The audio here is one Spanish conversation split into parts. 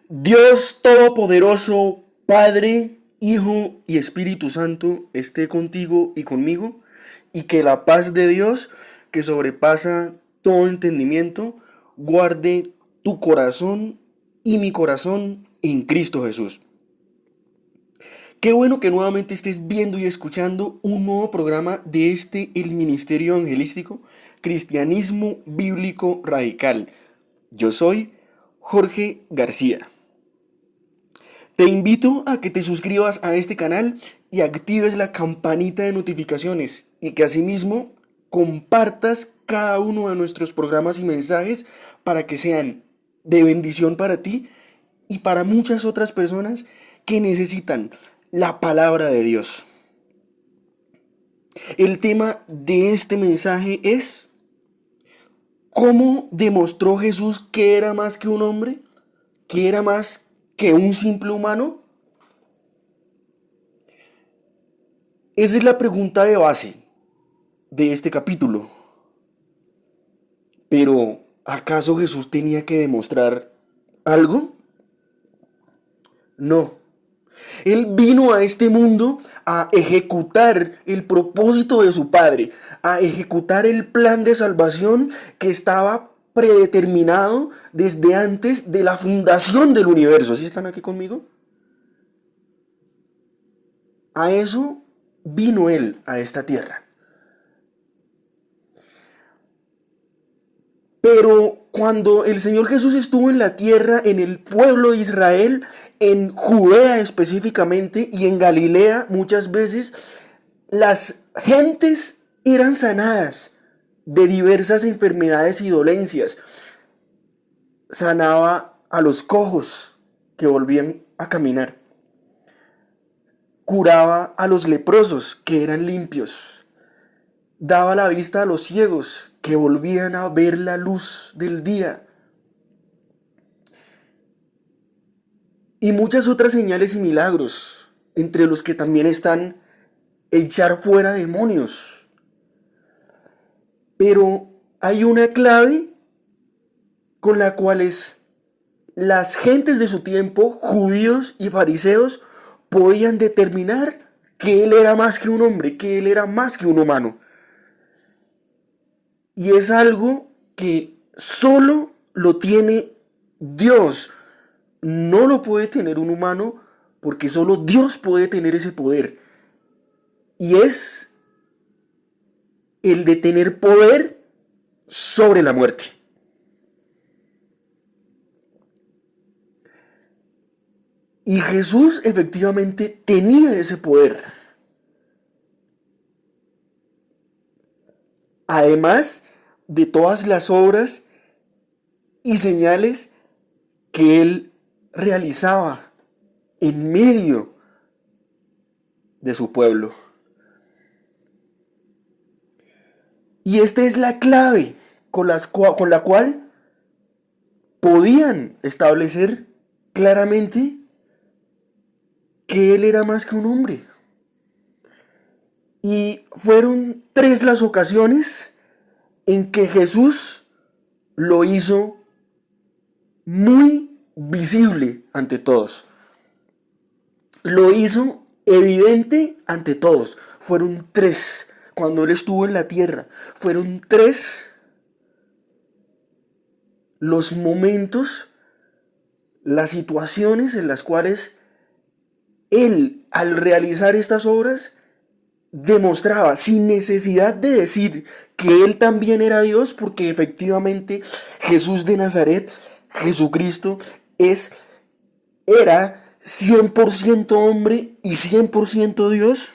Dios Todopoderoso, Padre, Hijo y Espíritu Santo, esté contigo y conmigo, y que la paz de Dios, que sobrepasa todo entendimiento, guarde tu corazón y mi corazón en Cristo Jesús. Qué bueno que nuevamente estés viendo y escuchando un nuevo programa de el Ministerio Evangelístico Cristianismo Bíblico Radical. Yo soy Jorge García. Te invito a que te suscribas a este canal y actives la campanita de notificaciones y que asimismo compartas cada uno de nuestros programas y mensajes para que sean de bendición para ti y para muchas otras personas que necesitan la palabra de Dios. El tema de este mensaje es: ¿cómo demostró Jesús que era más que un hombre? ¿Que era más que un simple humano? Esa es la pregunta de base de este capítulo. Pero, ¿acaso Jesús tenía que demostrar algo? No. Él vino a este mundo a ejecutar el propósito de su Padre, a ejecutar el plan de salvación que estaba predeterminado desde antes de la fundación del universo. ¿Sí están aquí conmigo? A eso vino Él a esta tierra. Pero cuando el Señor Jesús estuvo en la tierra, en el pueblo de Israel, en Judea específicamente y en Galilea muchas veces, las gentes eran sanadas de diversas enfermedades y dolencias. Sanaba a los cojos que volvían a caminar. Curaba a los leprosos que eran limpios. Daba la vista a los ciegos que volvían a ver la luz del día. Y muchas otras señales y milagros, entre los que también están echar fuera demonios. Pero hay una clave con la cual las gentes de su tiempo, judíos y fariseos, podían determinar que Él era más que un hombre, que Él era más que un humano. Y es algo que solo lo tiene Dios. No lo puede tener un humano porque solo Dios puede tener ese poder. Y es el de tener poder sobre la muerte. Y Jesús efectivamente tenía ese poder. Además de todas las obras y señales que Él realizaba en medio de su pueblo. Y esta es la clave con la cual podían establecer claramente que Él era más que un hombre. Y fueron 3 las ocasiones en que Jesús lo hizo muy visible ante todos. Lo hizo evidente ante todos. Fueron 3 cuando Él estuvo en la tierra. Fueron 3 los momentos, las situaciones en las cuales Él, al realizar estas obras, demostraba, sin necesidad de decir que Él también era Dios, porque efectivamente Jesús de Nazaret, Jesucristo, era 100% hombre y 100% Dios.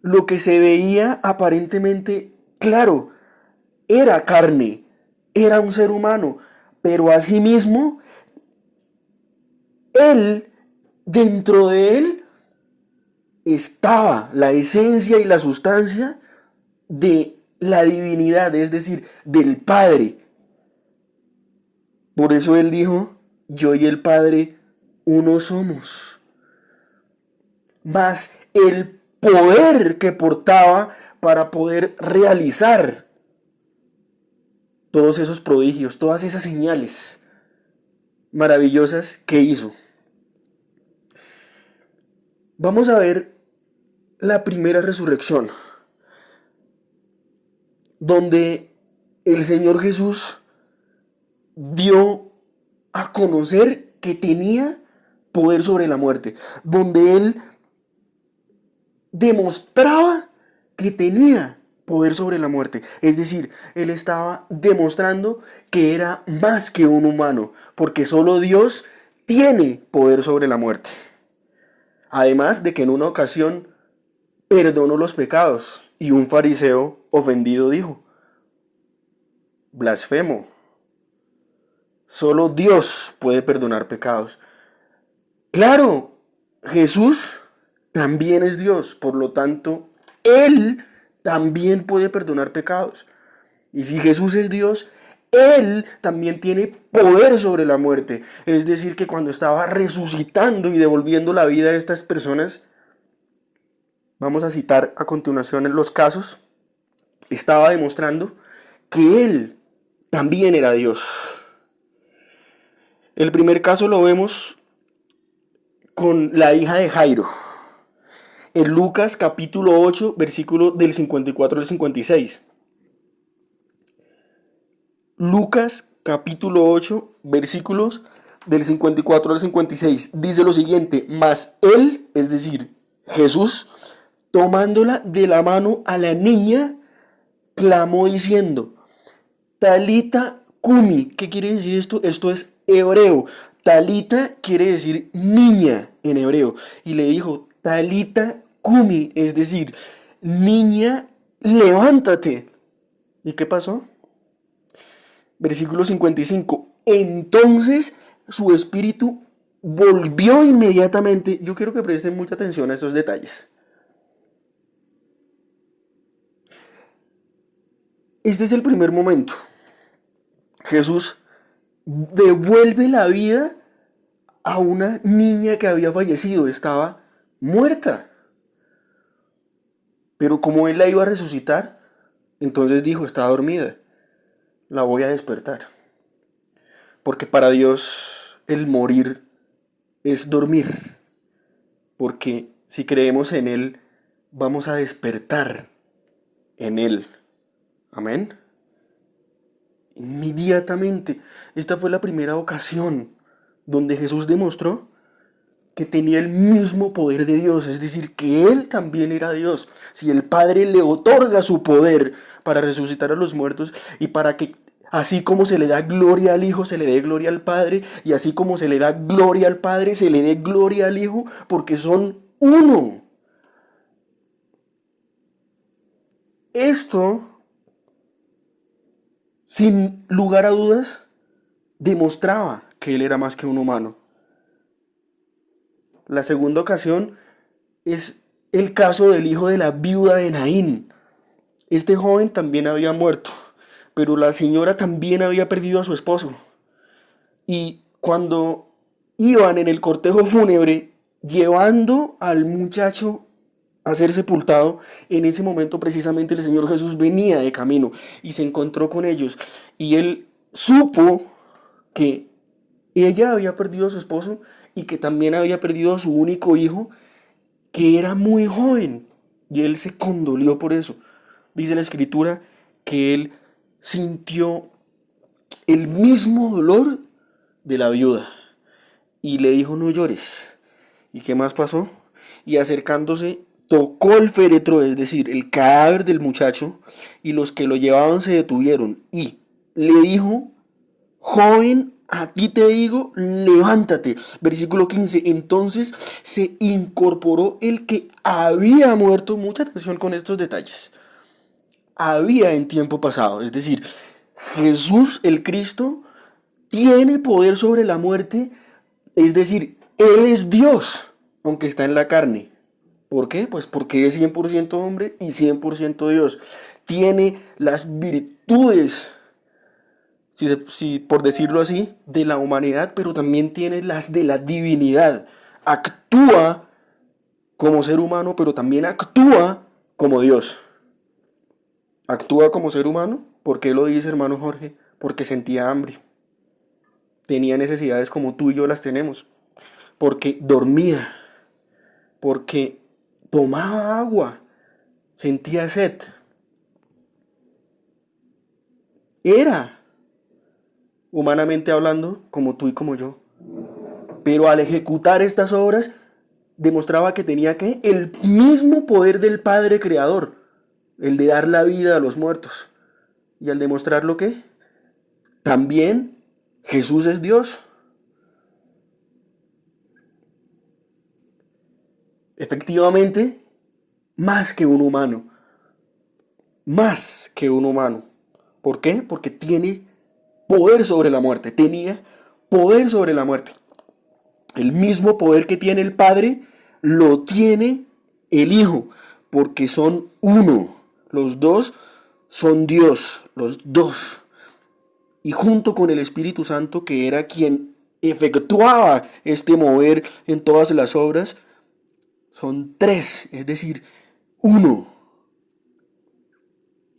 Lo que se veía aparentemente claro, era carne, era un ser humano, pero asimismo, dentro de Él, estaba la esencia y la sustancia de la divinidad, es decir, del Padre. Por eso Él dijo: yo y el Padre uno somos. Mas el poder que portaba para poder realizar todos esos prodigios, todas esas señales, maravillosas que hizo. Vamos a ver la primera resurrección, donde el Señor Jesús dio a conocer que tenía poder sobre la muerte, donde Él demostraba que tenía poder sobre la muerte. Es decir, Él estaba demostrando que era más que un humano, porque solo Dios tiene poder sobre la muerte. Además de que en una ocasión perdonó los pecados y un fariseo ofendido dijo: blasfemo, solo Dios puede perdonar pecados. Claro, Jesús también es Dios, por lo tanto, Él también puede perdonar pecados. Y si Jesús es Dios, Él también tiene poder sobre la muerte. Es decir, que cuando estaba resucitando y devolviendo la vida a estas personas, vamos a citar a continuación en los casos, estaba demostrando que Él también era Dios. El primer caso lo vemos con la hija de Jairo, en Lucas capítulo 8, versículo del 54 al 56. Lucas capítulo 8, versículos del 54 al 56. Dice lo siguiente: mas él, es decir, Jesús, tomándola de la mano a la niña, clamó diciendo: Talita Kumi. ¿Qué quiere decir esto? Esto es hebreo. Talita quiere decir niña en hebreo. Y le dijo: Talita Kumi, es decir, niña, levántate. ¿Y qué pasó? Versículo 55. Entonces su espíritu volvió inmediatamente. Yo quiero que presten mucha atención a estos detalles. Este es el primer momento. Jesús devuelve la vida a una niña que había fallecido, estaba muerta. Pero como él la iba a resucitar, entonces dijo: está dormida, la voy a despertar. Porque para Dios el morir es dormir. Porque si creemos en Él, vamos a despertar en Él. Amén. Inmediatamente, esta fue la primera ocasión donde Jesús demostró que tenía el mismo poder de Dios, es decir, que Él también era Dios. Si el Padre le otorga su poder para resucitar a los muertos y para que así como se le da gloria al Hijo, se le dé gloria al Padre, y así como se le da gloria al Padre, se le dé gloria al Hijo, porque son uno. Esto, sin lugar a dudas, demostraba que Él era más que un humano. La segunda ocasión es el caso del hijo de la viuda de Naín. Este joven también había muerto, pero la señora también había perdido a su esposo. Y cuando iban en el cortejo fúnebre llevando al muchacho a ser sepultado, en ese momento precisamente el Señor Jesús venía de camino y se encontró con ellos. Y él supo que ella había perdido a su esposo y que también había perdido a su único hijo, que era muy joven. Y él se condolió por eso. Dice la escritura que él sintió el mismo dolor de la viuda y le dijo: no llores. ¿Y qué más pasó? Y acercándose tocó el féretro, es decir, el cadáver del muchacho, y los que lo llevaban se detuvieron y le dijo: joven, a ti te digo, levántate. Versículo 15. Entonces se incorporó el que había muerto. Mucha atención con estos detalles. Había en tiempo pasado, es decir, Jesús el Cristo tiene poder sobre la muerte, es decir, Él es Dios, aunque está en la carne. ¿Por qué? Pues porque es 100% hombre y 100% Dios. Tiene las virtudes, si por decirlo así, de la humanidad, pero también tiene las de la divinidad. Actúa como ser humano, pero también actúa como Dios. Actúa como ser humano, ¿por qué lo dice, hermano Jorge? Porque sentía hambre. tenía necesidades como tú y yo las tenemos, porque dormía, porque tomaba agua, sentía sed. Era, humanamente hablando, como tú y como yo. Pero al ejecutar estas obras, demostraba que tenía que el mismo poder del Padre Creador, el de dar la vida a los muertos. Y al demostrarlo que también Jesús es Dios. Efectivamente, más que un humano. Más que un humano. ¿Por qué? Porque tiene poder sobre la muerte. Tenía poder sobre la muerte. El mismo poder que tiene el Padre lo tiene el Hijo, porque son uno. Los dos son Dios, los dos. Y junto con el Espíritu Santo, que era quien efectuaba este mover en todas las obras, son tres, es decir, uno.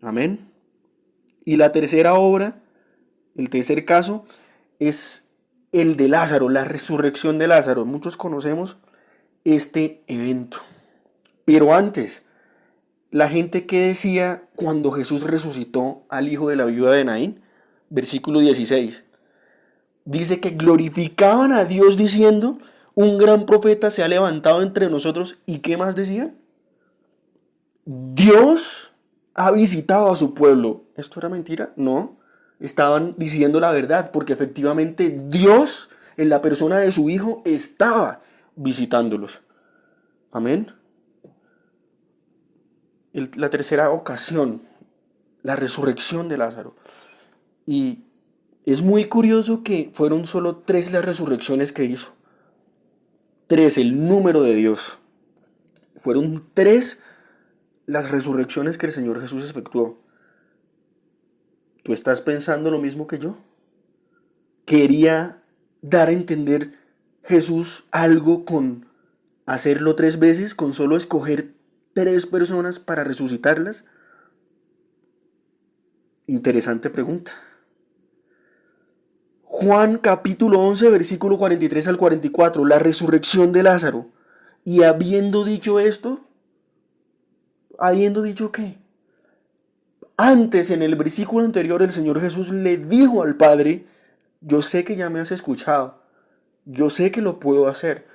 Amén. Y la tercera obra, el tercer caso, es el de Lázaro, la resurrección de Lázaro. Muchos conocemos este evento. Pero antes, la gente que decía cuando Jesús resucitó al hijo de la viuda de Naín, versículo 16, dice que glorificaban a Dios diciendo, un gran profeta se ha levantado entre nosotros. ¿Y qué más decían? Dios ha visitado a su pueblo. ¿Esto era mentira? No. Estaban diciendo la verdad, porque efectivamente Dios, en la persona de su Hijo, estaba visitándolos. Amén. La tercera ocasión, la resurrección de Lázaro. Y es muy curioso que fueron solo 3 las resurrecciones que hizo. 3, el número de Dios. Fueron 3 las resurrecciones que el Señor Jesús efectuó. ¿Tú estás pensando lo mismo que yo? Quería dar a entender Jesús algo con hacerlo 3 veces, con solo escoger 3 personas para resucitarlas. Interesante pregunta. Juan capítulo 11, versículo 43 al 44, la resurrección de Lázaro. Y habiendo dicho esto, habiendo dicho qué, antes en el versículo anterior el Señor Jesús le dijo al Padre, yo sé que ya me has escuchado, yo sé que lo puedo hacer,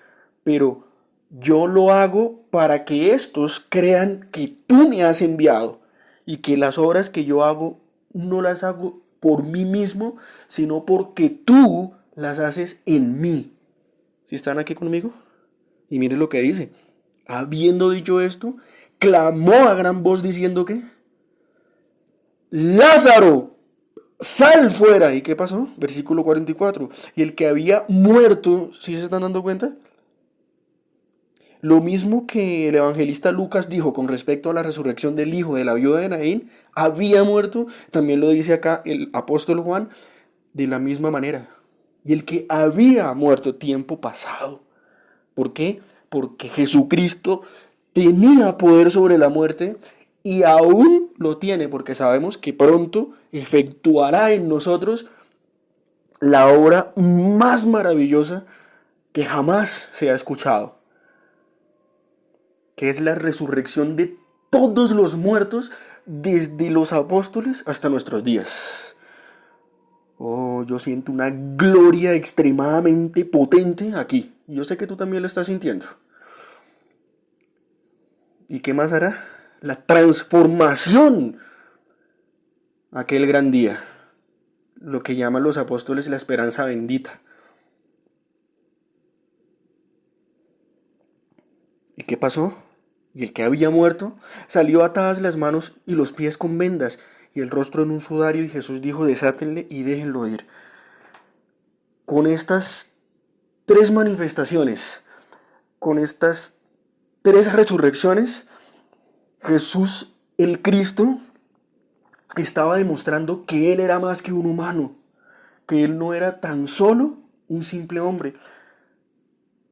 pero yo lo hago para que estos crean que tú me has enviado y que las obras que yo hago no las hago por mí mismo, sino porque tú las haces en mí. ¿Sí están aquí conmigo? Y miren lo que dice. Habiendo dicho esto, clamó a gran voz diciendo que Lázaro, sal fuera. ¿Y qué pasó? Versículo 44. Y el que había muerto, ¿sí se están dando cuenta? Lo mismo que el evangelista Lucas dijo con respecto a la resurrección del hijo de la viuda de Naín, había muerto, también lo dice acá el apóstol Juan, de la misma manera. Y el que había muerto tiempo pasado. ¿Por qué? Porque Jesucristo tenía poder sobre la muerte y aún lo tiene, porque sabemos que pronto efectuará en nosotros la obra más maravillosa que jamás se ha escuchado, que es la resurrección de todos los muertos, desde los apóstoles hasta nuestros días. Oh, yo siento una gloria extremadamente potente aquí. Yo sé que tú también la estás sintiendo. ¿Y qué más hará? La transformación. Aquel gran día. Lo que llaman los apóstoles la esperanza bendita. ¿Y qué pasó? Y el que había muerto salió atadas las manos y los pies con vendas y el rostro en un sudario, y Jesús dijo, desátenle y déjenlo ir. Con estas 3 manifestaciones, con estas 3 resurrecciones, Jesús el Cristo estaba demostrando que Él era más que un humano, que Él no era tan solo un simple hombre,